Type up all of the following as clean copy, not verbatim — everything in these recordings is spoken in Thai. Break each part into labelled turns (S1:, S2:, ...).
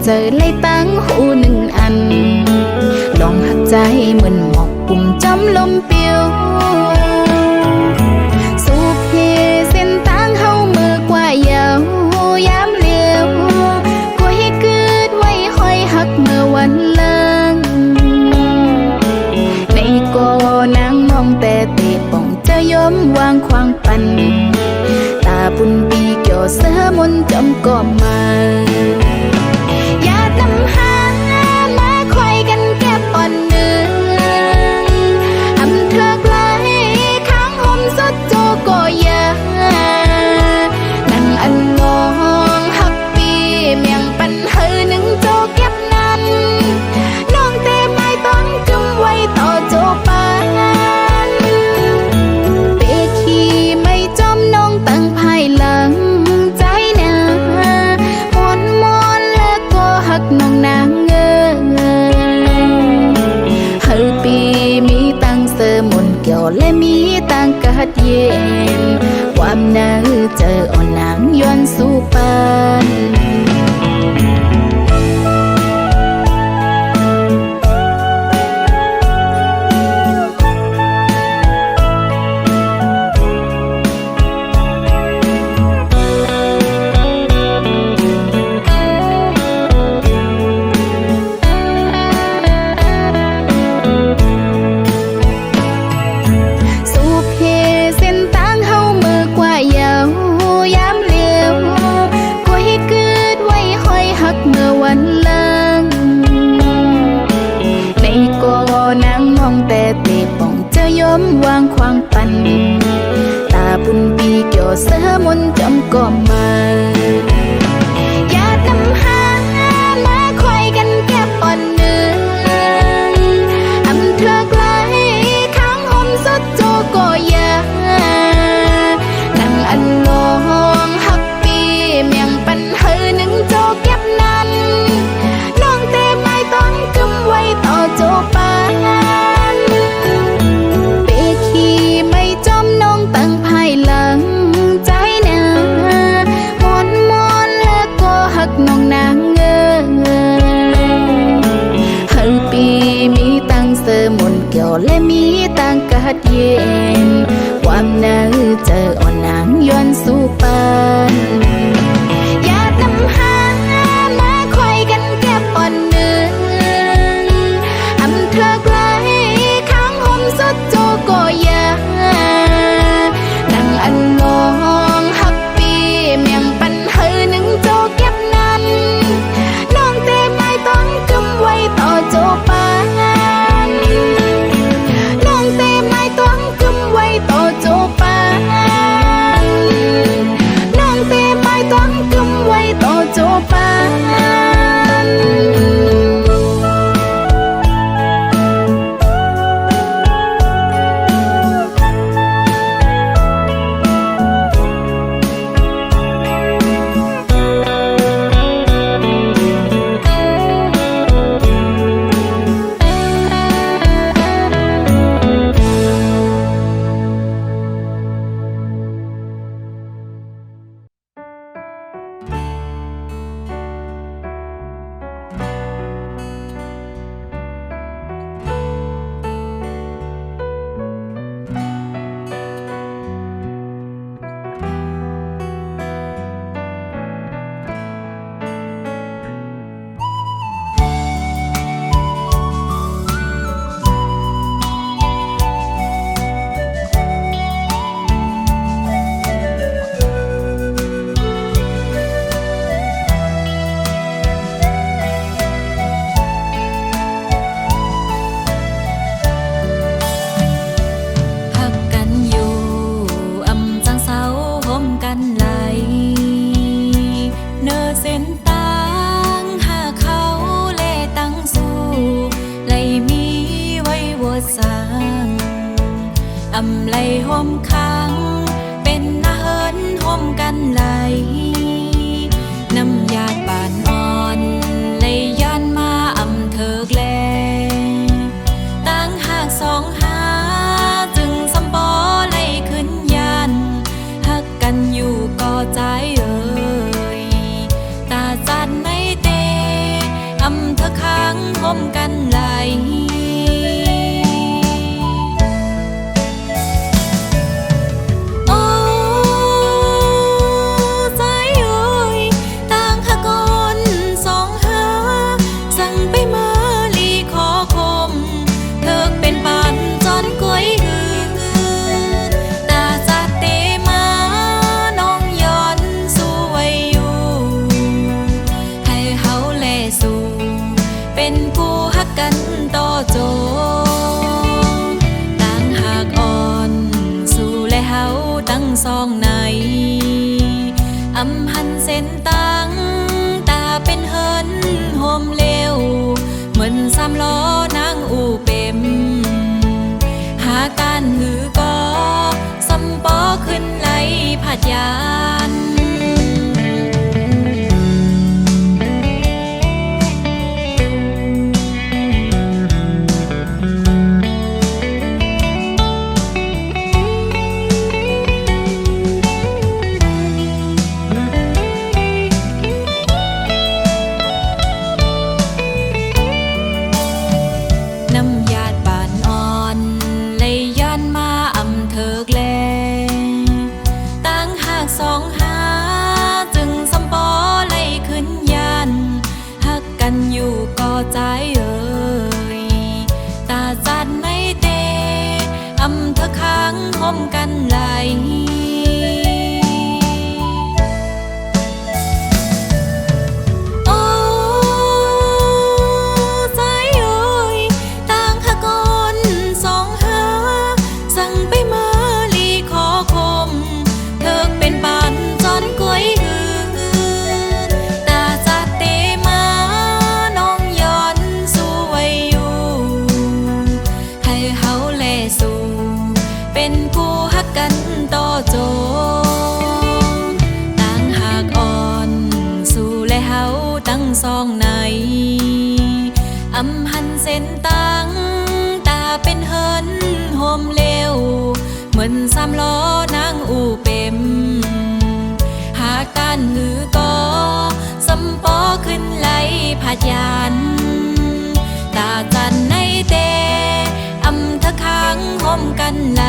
S1: เจอเลยตั้งหูหนึ่งอันลองหักใจเหมือนหมอกปุ่มจำลมเปียวสูบเฮเส้นตั้งเฮามือกว่าเยาวยามเลี้ยวก็ให้เกิดไว้หอยหักเมื่อวันเลิงในก็นางมองแต่เตะป่องจะยอมวางควางปันตาบุญปีเกี่ยวเสือมนจำก็มาอย่านำหามาคอยกันแก้ปอนเนื้ออำเธอไกลข้างหอมสดโจก็ยานั่งอันงองหักปีเมียงปันเฮอหนึ่งโจเก็บนั้นน้องเตไม้ต้นกึมไว้ต่อโจปานเปขี้ไม่จอมน้องตั้งภายหลังใจเนื้อมอนแล้วก็หักน้องนางเงเฮอปีมีตั้งเสมนเกี่ยวและมีตั้งกัดเย็นความน่าเจออ่อนนางย้อนสู่ปานวางควางปันตาบุญปีเกี่ยวเสือมนจำก็มาอย่านำหามาคอยกันแก้ปอนเนื้ออำเธอไกลข้างหอมสดโจก็ยานั่งอันงองหักปีเมียงปันเฮอหนึ่งโจเก็บนั้นน้องเตไม้ต้นกึมไว้ต่อโจปานตั้งภายหลังใจเนื้อม
S2: ตั้งซองในอำหันเส้นตังตาเป็นเฮินโฮมเลวเหมือนสามล้อนางอูเป็มหาการหือก็สำปอขึ้นไหลผัดยานใจเอ่ยตาจัดในเตอำเธอค้างคมกันไหลโอ้ใจเอ่ยต่างหากอนสองหาสั่งไปมาลีขอคมเธอเป็นปานจอนกล้วยหือตาจัดเตมาเป็นผู้ฮักกันต่อโจต่างหากอ่อนสู่และเฮาตั้งซองในอำหันเส้นตังตาเป็นเฮินโฮมเลวเหมือนสามล้อนางอูเป็มหากการหือก็สำปอขึ้นไหลผัดยานตาจันในเตอำเธอค้างคมกันไหล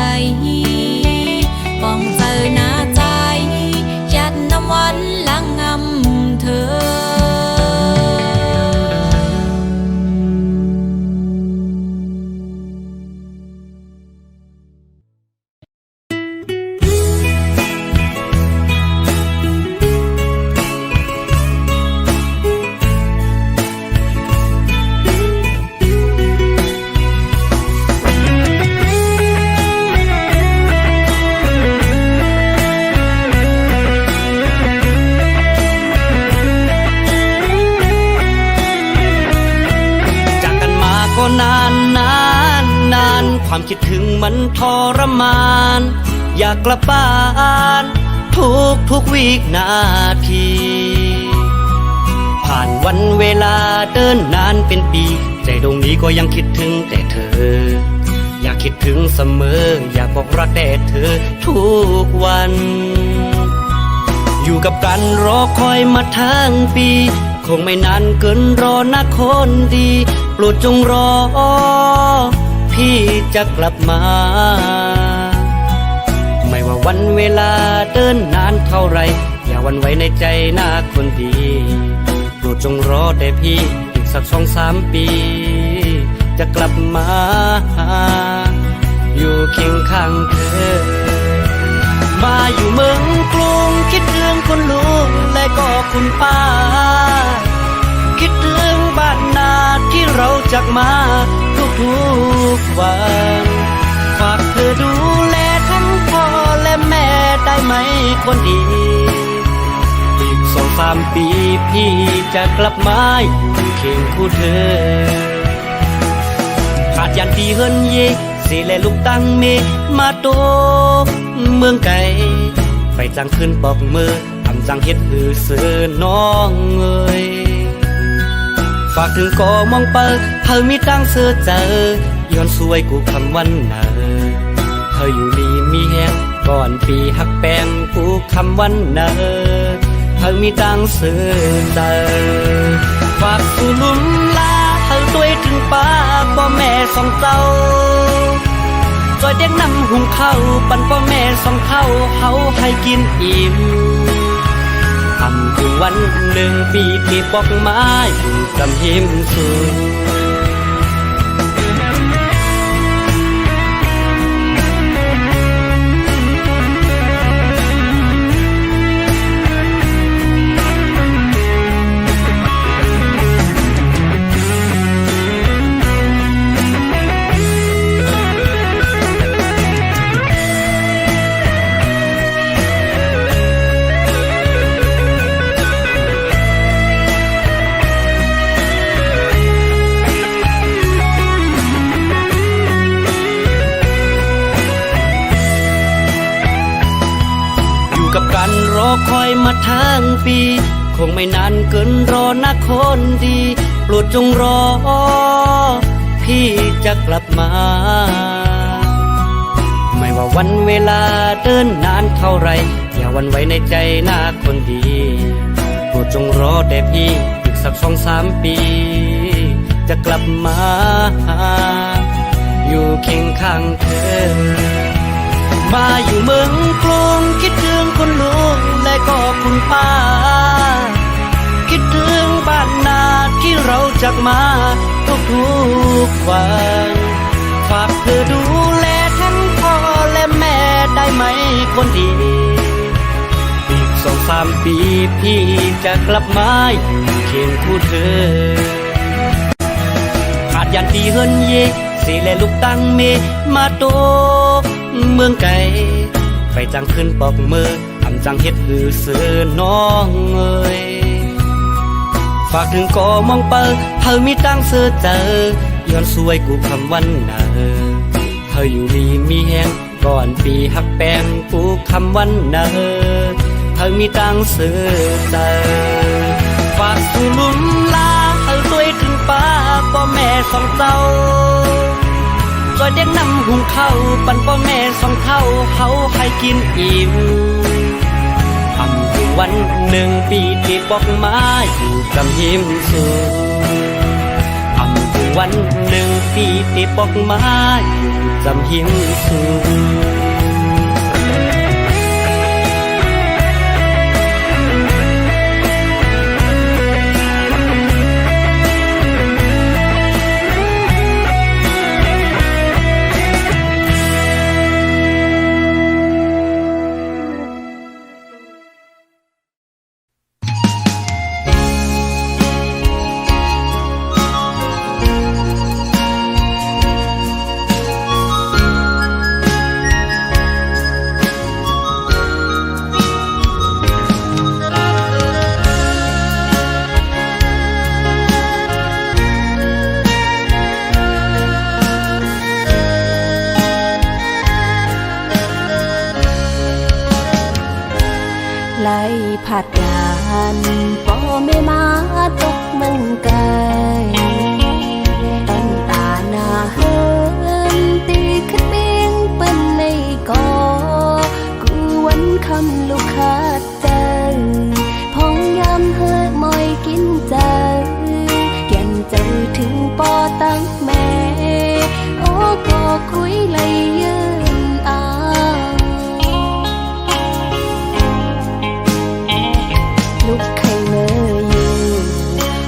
S2: ปองเจอหน้าใจยัดน้ำวันลังงำเธอ
S3: ความคิดถึงมันทรมานอยากกลับบ้านทุกวินาทีผ่านวันเวลาเดินนานเป็นปีใจดวงนี้ก็ยังคิดถึงแต่เธออยากคิดถึงเสมออยากบอกรักแต่เธอทุกวันอยู่กับกันรอคอยมาทั้งปีคงไม่นานเกินรอนะคนดีโปรดจงรอพี่จะกลับมาไม่ว่าวันเวลาเดินนานเท่าไรอย่าหวั่นไหวในใจนะคนดีโปรดจงรอแต่พี่อีกสัก2-3 ปีจะกลับมาอยู่เคียงข้างเธอมาอยู่เมืองกรุงคิดถึงคุณลุงและก็คุณป้าคิดถึงบ้านนาที่เราจากมาทุกวันฝากเธอดูแลทั้งพ่อและแม่ได้ไหมคนดีอีก2-3 ปีพี่จะกลับมาอยู่เคียงคู่เธอขาดยันปีเฮินเยสิแลลูกตั้งเมมาโตเมืองไกลไปจังขึ้นปอกมือทำจังเฮ็ดหือเสือน้องเอ้ยฝากถึงก็มองเปิดเธอมีตั้งเสือเจอย้อนสวยกูคำวันเนอเธออยู่ดีมีแฮงก่อนปีหักแปงกูคำวันเนอเธอมีตั้งเสือเจอฝากสู่ลุ่มลาเธอด้วยถึงป้าพ่อแม่สองเจ้าจอยเด็กนำหุงข้าวปั่นพ่อแม่สองเท่าเฮาให้กินอิ่มทำถึงวัน1 ปีที่บอกมาอยู่จำหิมสู กับการรอคอยมาทั้งปี คงไม่นานเกินรอนะคนดีโปรดจงรอ พี่จะกลับมา ไม่ว่าวันเวลาเดินนานเท่าไรอย่าหวันไหวในใจหน้าคนดีโปรดจงรอแต่พี่อีกสัก2-3 ปี จะกลับมา อยู่เคียงข้างเธอ มาอยู่เมืองกรุงคิดถึงคุณลุงและก็คุณป้า คิดถึงบ้านนาที่เราจากมาทุกๆวันฝากเธอดูแลทั้งพ่อและแม่ได้ไหมคนดีอีก2-3 ปีพี่จะกลับมาอยู่เคียงคู่เธอขาดยันตีเฮินเยสิแลลูกตั้งเมมาโตเมืองไก่ไปจังขึ้นปอกมือทำจังเฮ็ดหือเสือน้องเอ้ยฝากถึงก่อมองเปิดเธอมีตั้งเสือเจอย้อนสวยกูคำวันเนอเธออยู่ดีมีแหงก่อนปีหักแป้งกูคำวันเนอเธอมีตั้งเสือเจอฝากสู่ลุ่มลาเธอสวยถึงป้าพ่อแม่สองเจ้าจอยเด็กนำหุงข้าวปั่นพ่อแม่สองเท่าเขาให้กินอิ่มทำอยู่วัน1 ปีที่บอกมาอยู่กับหิมสูทำอยู่วัน1 ปีที่บอกมาอยู่กับหิมสู
S4: ผัดยานป่อไม่มาตกเมืองไกลตั้งตาหน้าเฮินตีขึ้นเบียงเป็นในกอกูวันคำลูกค้าเจอพองยำเฮิดมอยกินเจอแก่นเจอถึงปอตั้งแม่โอ้ก็คุยเลยยืนลูกไข่เมื่ออยู่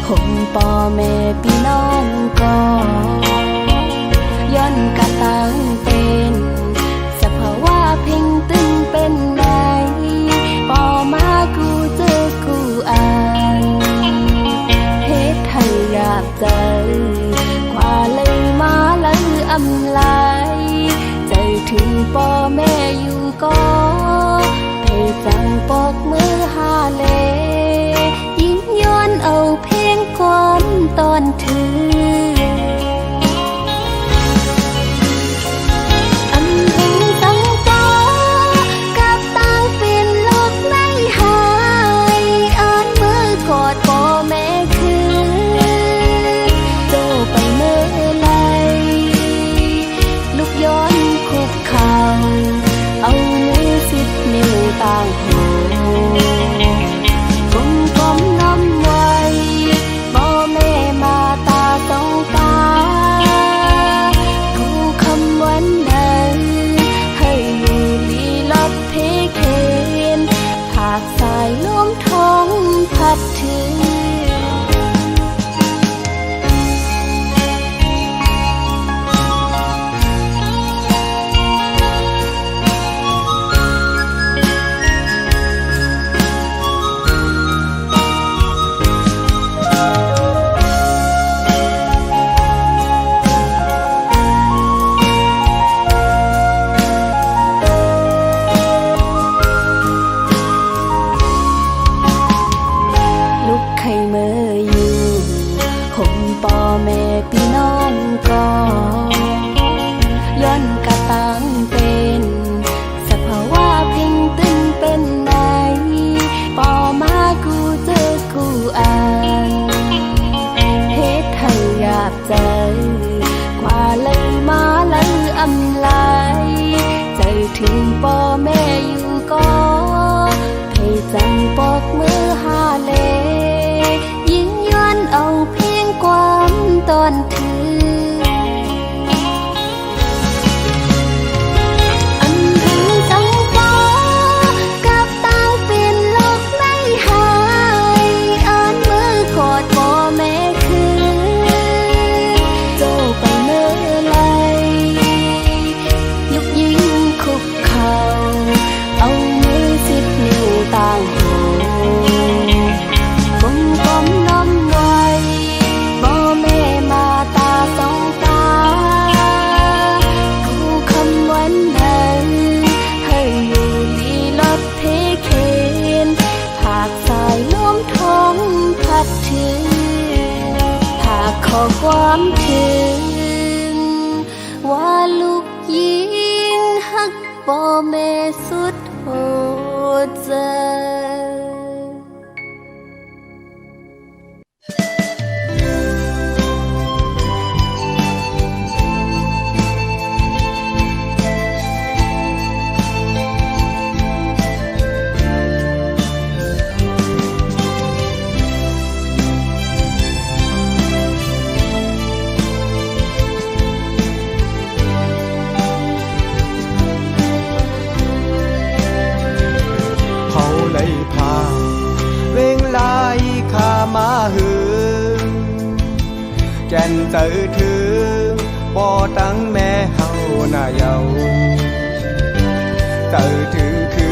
S4: ห่มปอแม่พี่น้องก็ย้อนกะตั้งเป็นสภาวะเพ่งตึงเป็นไหนปอมากูเจอกูอ่านเฮ็ดให้อยากเจอกว่าเลยมาเลยอำลายใจถึงปอแม่อยู่ก็ให้จังปอกมือหาเลยิ่งย้อนเอาเพลงความตอนถืออำพึงตั้งตากับตั้งเป็นลูกไม่หายอ่านมือกอดพ่อแม่คือโตไปเมื่อไรลูกย้อนคุกเข่าเอามือ10 นิ้วต่างหูก้มน้ำไว้บ่แม่มาตาต้องตากูคำวันนั้นให้อยู่ลีลับเพเคนผากสายลมท้องพัดถึงไข่ ความถึงว่าลูกยิงฮักพ่อแม่สุดหัวใจ
S5: เขาเลยพาเวงลายขามาหือแก่นเจอถึงบ่ตั้งแม่เฮาหน้าเยาเจอถึงคื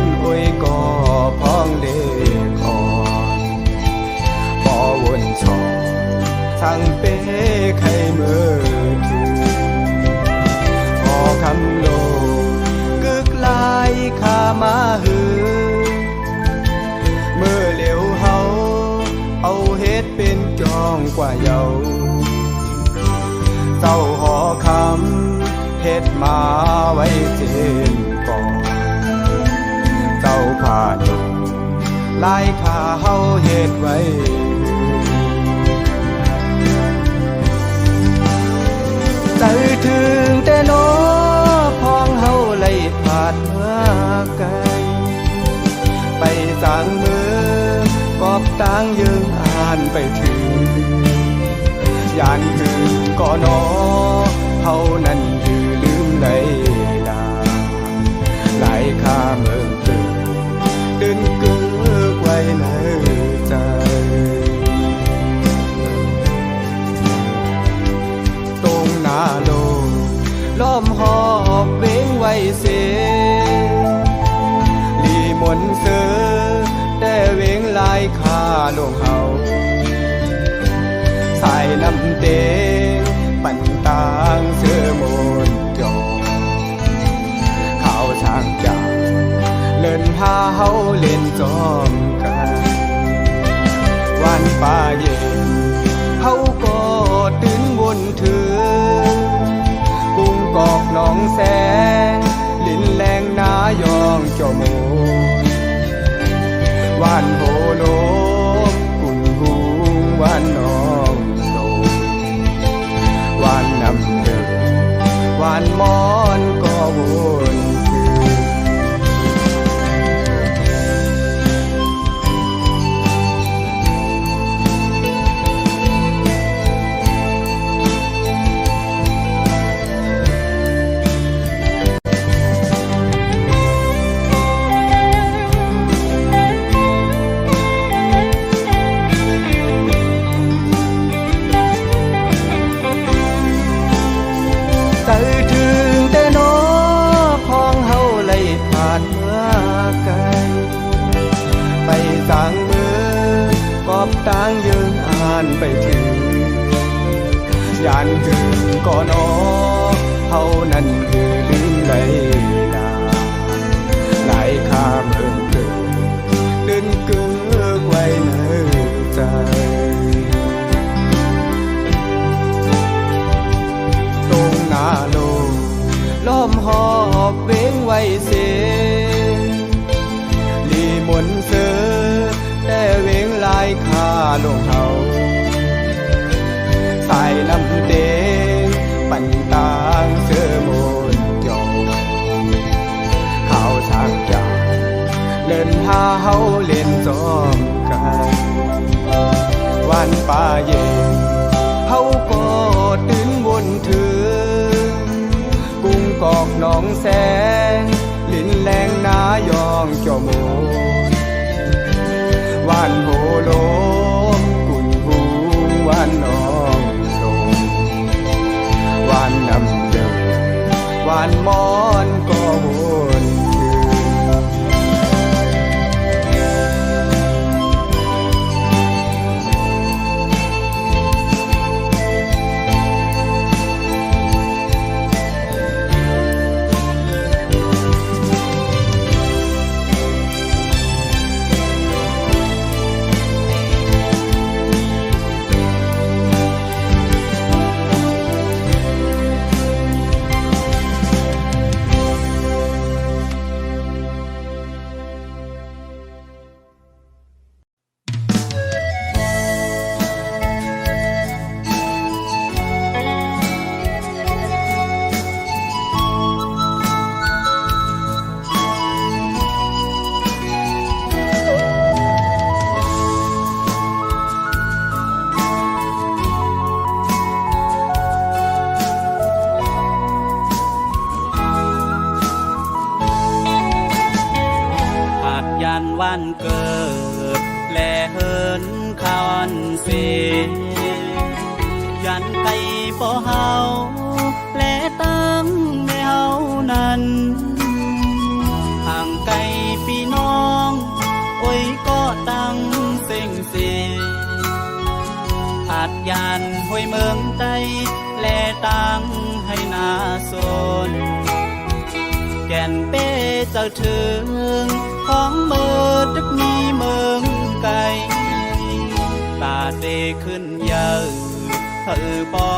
S5: นโอ้ยก็พ้องเด็กคอนบ่วนชอสั่งเป้ไข่มือถือพอคำโลกึกลายขามาหือเมื่อเหลียวเฮาเอาเฮ็ดเป็นจองกว่าเยาเจ้าหอคำเฮ็ดมาไว้เจนก่อนเจ้าผ่าดงลายขาเฮาเฮ็ดไว้ใจถึงแต่น้อพองเฮาเลยผ่านเมื่อไกลไปสางมือกอบต่างยืงอ่านไปถึงยานคืนก็นอเฮานั้นยือลืมในดาหลายข้าเมืองตื่นดึงกึกไว้ในใจตรงหน้าโลล้อมหอบเว้งไว้เสลีมนเสือแต่เว้งลายข้าลงเฮาสายน้ำเตงปั่นตางเสือมนจอข้าวช่างจากเล่นพาเฮาเล่นจอมกันวันป่าเย็นเฮาก็ตื่นวนถือกุ้งกอกหนองแสงลิ้นแรงนายองจอมูวานโหโลกุนหุงวานน้องโตวานนำเดินวานมอนก็วนคืนใจถึงแต่น้อพองเฮาเลยผ่านเมื่อไกลไปสางมือกอบต่างยืงอ่านไปถึงยานคืนก็นอเฮานั้นคือลืมไหลลาหลายข้ามเอิงเกินดึงกึกไว้ในใจตรงหน้าโลล้อมหอบเว้งไว้เสลีมนเสือแต่เว้งลายข้าลงเฮาสายลำเดงปั่นตางเสือมนจอข้าวช่างจากเล่นพาเฮาเล่นจอมกันวันป่าเย็นเฮาก็ตื่นวนถือกุ้งกอกหนองแสงลิ้นแรงนายองจอมูวานโหโลมกุนหูวานน้องโตวานนำเดินวานมอนก็วนคืน
S3: วันเกิดและเฮินคอนเสยันไก่บ่เฮาและตั้งแม่เฮานั้นห่างไกลพี่น้องโอ้ยก็ตั้งเซ็งเสอาจยานห้วยเมืองใต้และตั้งให้นาสนแก่นเป้เจ้าถึงของเมื่อตึกมีเมืองไกลตาเตขึ้นเยอะเธอปอ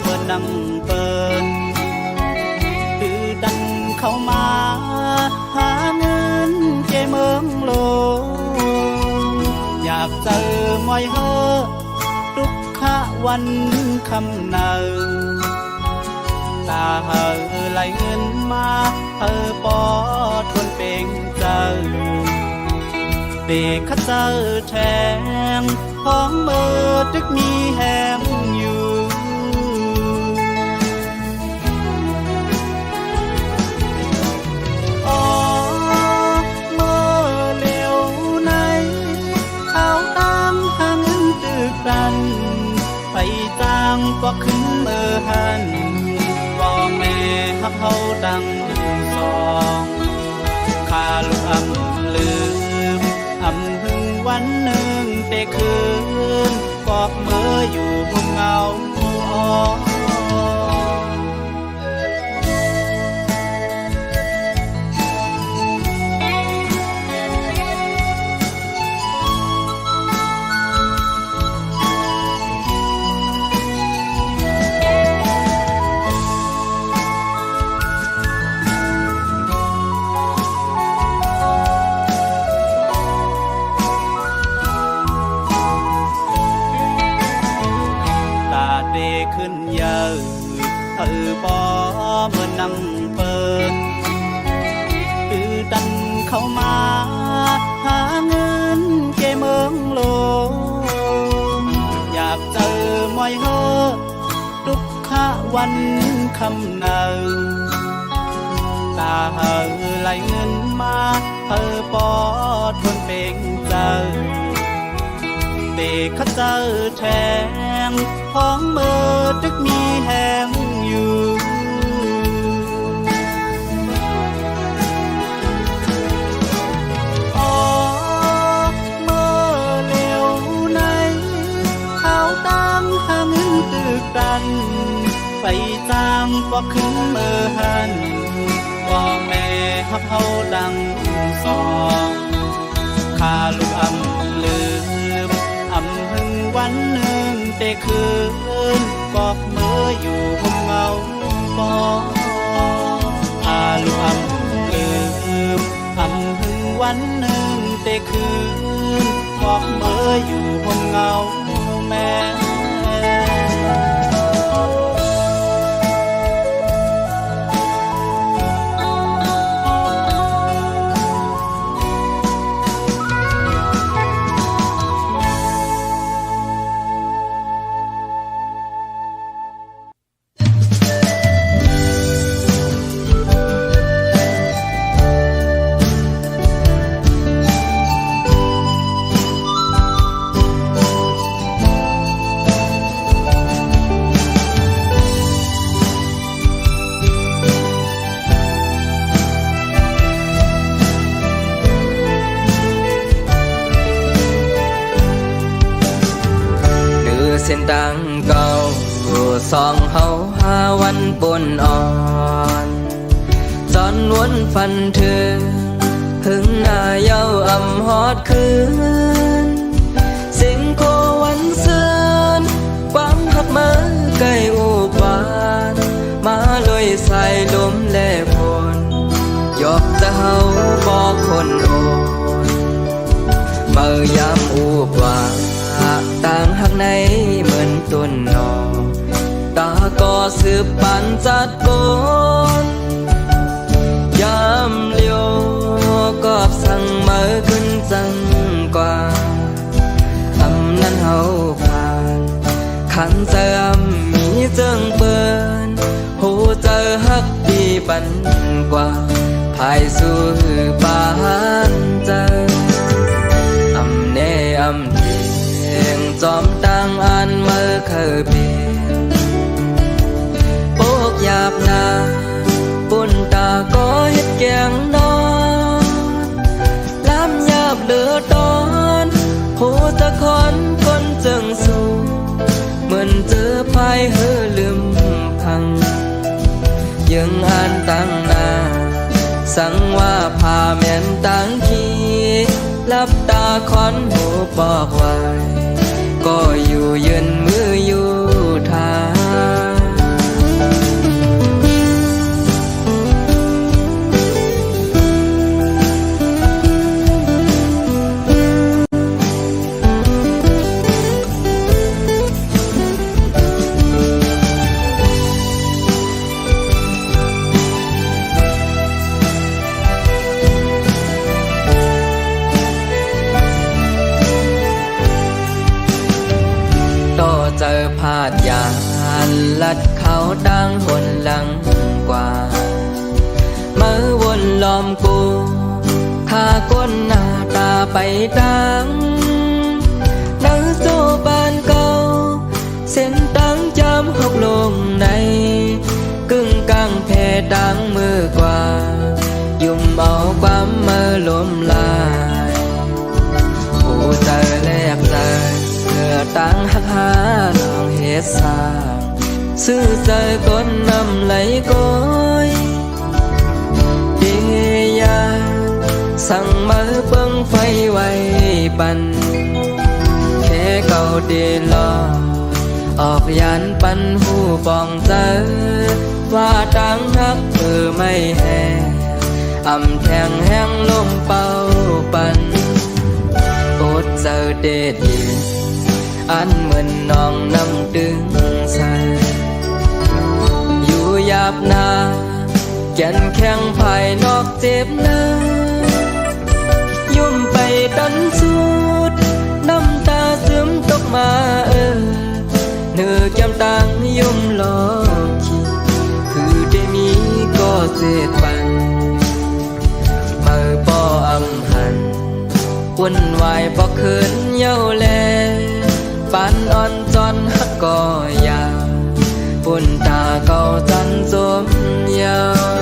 S3: เมื่อนั่งเปินดื้อดันเข้ามาหาเงินเจเมืองโลอยากเจอมอยเฮอทุกขะวันคำเนาตาเฮอไหลเงินมาเฮอปอทวนเป่งเจอเด็กข้าเจอแทงของเมื่อตึกมีแหงอยู่อ๋อเมื่อเร็วในเขาตั้งหาเงินตึกดันไปจ้างก็ขึ้นเมื่อหันว่าแม่ฮักเฮาดังสองข้าลูกอำลืมอำหึงวันหนึ่งแต่คืนกอกเมื่ออยู่ห้องเงาอ๋อขึ้นเยอะเธอปอเมื่อนั่งเปิดตื้อดันเข้ามาหาเงินเกเมืองโลอยากเจอมอยเฮอทุกขะวันคำเนาตาเฮอไหลเงินมาเธอปอทวนเป่งเจอเด็กข้าเจอแทงของเมื่อตึกมีแหงอยู่อ๋อเมื่อเร็วในเขาตั้งหาเงินตึกดันไปจ้างก็ขึ้นเมื่อหันว่าแม่ฮักเฮาดังสองข้าลูกอำลืมอำหึงวันหนึ่งแต่คืนกอกเมื่ออยู่ห้องเงาปออาลูกอำลืมอำหึงวันหนึ่งแต่คืนกอกเมื่ออยู่ห้องเงาแม่เส้นดังเก่าสองเฮาหาวันปนอ่อนจอนวนฟันถึงหึงหน้าเย้าอำฮอดคืนเสียงโควันเสือนความหักมาใกล้อุบานมาลอยใส่ลมแลพลยอกจะเฮาบอกคนโอนเมื่อยามอุบานต่างหักในเหมือนต้นนอตาก็สืบปันจัดโกนยามเลี้ยวก็สั่งเมื่อขึ้นจังกว่าอำนั้นเฮาผ่านขันเจอมีเจิงเปิ้นหูเจอฮักดีปันกว่าภายสู่ปานเจอ
S5: คอนคนจึงสู้เหมือนเจอภายเฮือลืมพังยังอ่านตั้งหน้าสั่งว่าพาแม่นตั้งขีลับตาคอนหูบอกไว้ก็อยู่ยืนมืออยู่ทางเจอพาดยานลัดเขาดังหนหลังกว่าเมื่อวนล้อมกูข้าก้นหน้าตาไปดังนังโซบานเก่าเส้นตั้งจำหกลงในกึ่งกลางแผ่ดังมือกว่ายุ่มเอาความเมื่อลมลายผู้เจอแลกใจเพื่อตั้งหักหาน้องเฮ็ดสร้างซื้อใจก้นนำไหลก้อยเดียาสั่งมาเบิ่งไฟไว้ปันแค่เก่าเดลอออกยันปันหูปองเจอว่าตั้งหักไม่แห่อำแทงแห้งลมเป่าปันอดเจอเด็ดอันเหมือนน้องน้ำดึงใส่อยู่หยาบนาแก่นแข็งภายนอกเจ็บนายุ่มไปดันสุดน้ำตาซึมตกมาเนื้อแก้มต่างยุ่มหลอกขี้คือได้มีก็เสียปันเมื่อบ่อำหันวุ่นวายบ่คืนเย้าแลปานอ่อนจอนหักก็ยาวปุ่นตาเก่าจันสมยาว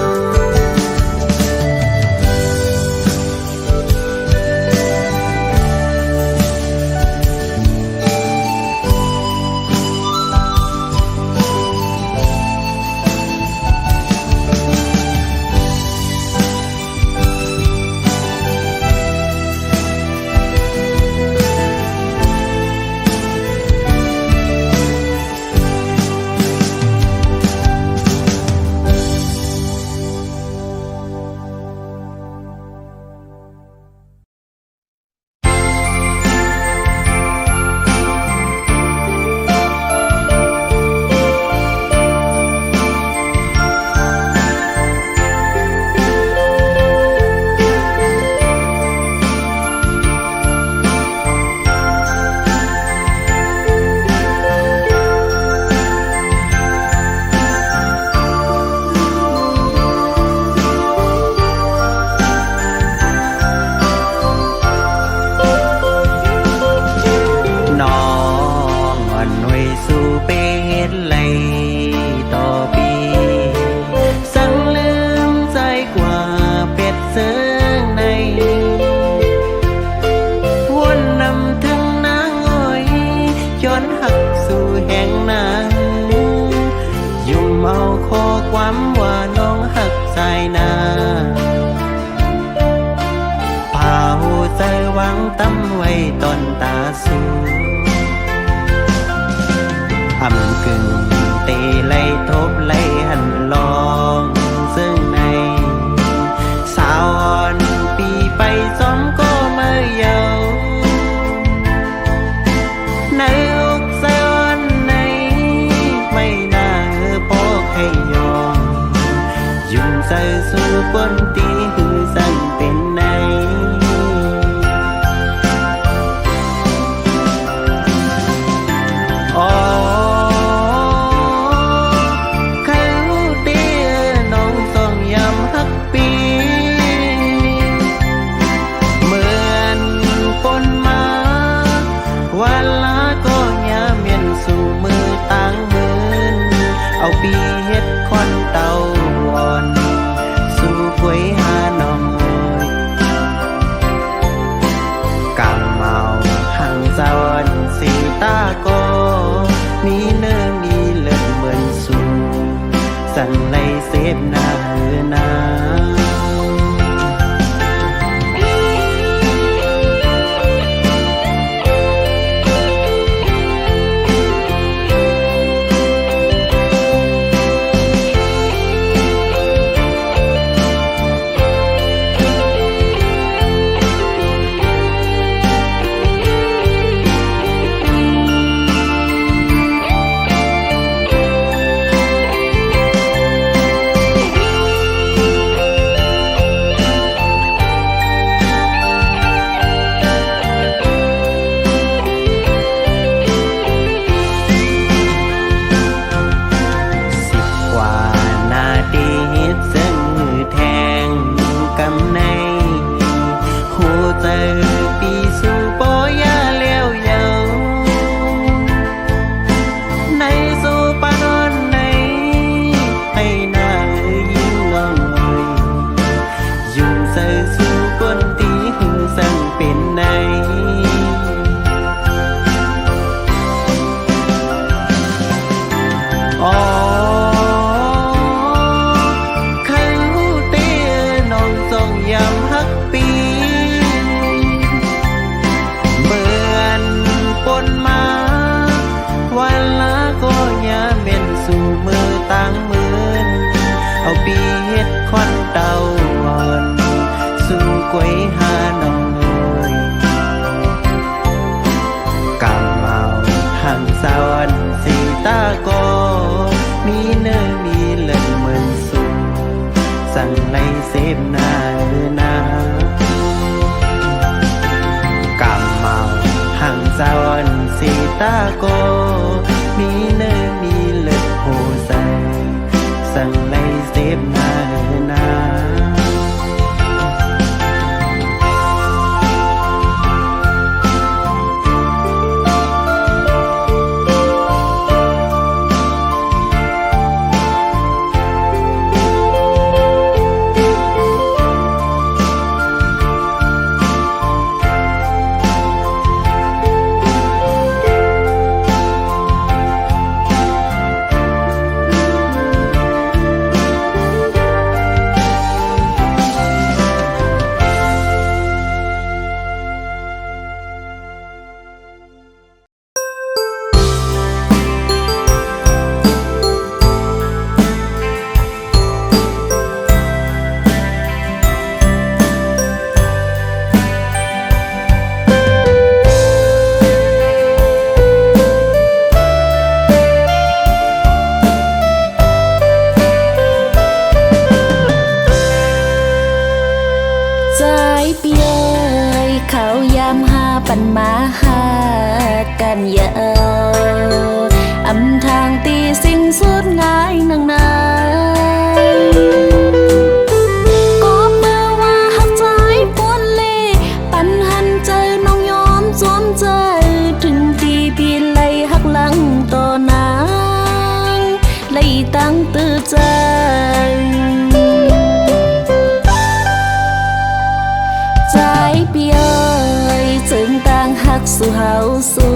S5: ตั้มไว้ต้นตาสูอำกึ่งเตไลทบไลหันลองซึ่งในสาวอ่อนปีไปซ้อมก็มาเยาในอกสะอ่อนในไม่น่าพอกให้ยอมยุ่งใจสู้ปนตีหือสั่งเป็นในเอาปีเฮ็ดคอนเตาอ่อนสู่กวยหาน้อง เจอปีสู่ปอยาเลี้ยวเยาในสู่ปานอนในให้หน้ายิ่งน้องอยู่เจอสู่ก้นตีหูสั่งเป็นในอ๋อต่างมือนเอาปีเฮ็ดควันเต้าอ่อนสู่กวยหาน้องเอ๋ยกำเอาห่างสาวอันสีตาก็มีเนื้อมีเลิศเหมือนสู่สั่งในเสพหน้าหน้ากำเอาห่างสาวอันสีตาก็มีเนื้อมีเลิศโหใสสั่งในเสพหน้าหน้าปันมาหากันยาวอำทางตีสิ่งสุดง่ายนังนาก็เมื่อว่าหักใจปวนเล่ปันหันใจน้องยอมจอมใจถึงตีพี่ไล่หักหลังต่อนางไล่ตั้งตื้อใจใจเปียจึงต่างหักสู่เฮาสู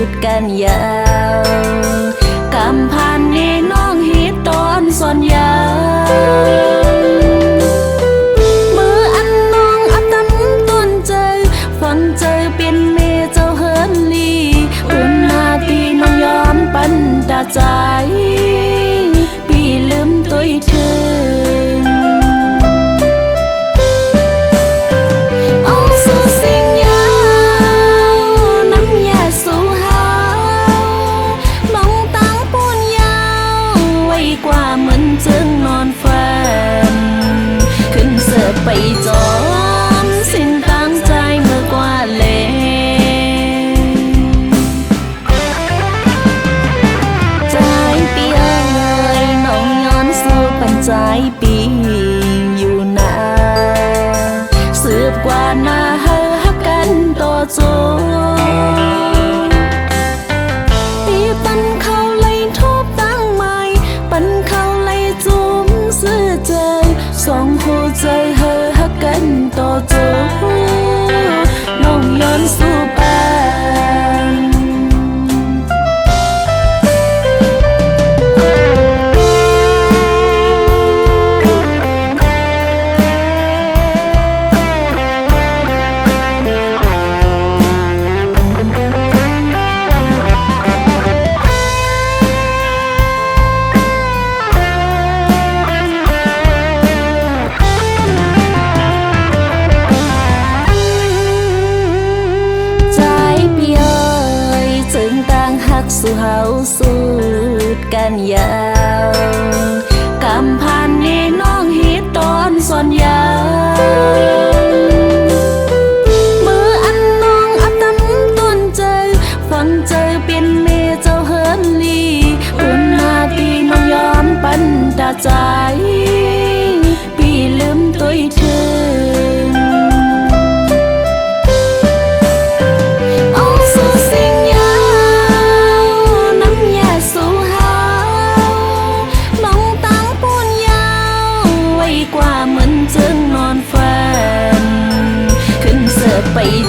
S5: ดกันยาวกำพันนี้น้องฮิตตอนสอนยาวมืออันน้องอัตำต้นใจฟังใจเป็นเมเจ้าเฮินลีอุ่นนาทีน้องยอมปันตาใจพี่ลืมตัวเธอไปจอมสิ้นตั้งใจเมื่อกว่าเลใจเปียเลยน้องย้อนสู่ปันใจปีอยู่นาสืบกว่าหน้าเฮาฮักกันต่อโจปีปันเขาไล่ทุบตั้งใหม่ปันเขาไล่จุ้มซื้อใจสองหัวใจเฮากันต่อโจน้องย้อนสู่ปานสู่เฮาสูดกันยาวกำพันนี้น้องฮิตตอนสอนยาวมืออันน้องอัตำต้นใจฟังใจเป็นเมเจ้าเฮินลีอุ่นนาทีน้องยอมปันตาใจพี่ลืมตัวเธอ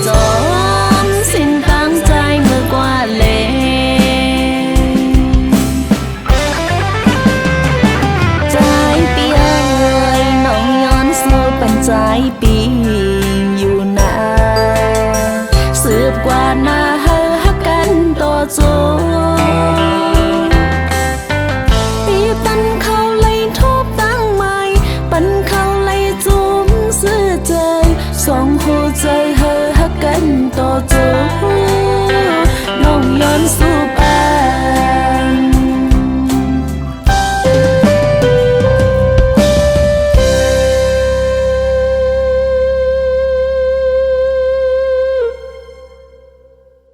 S4: จอ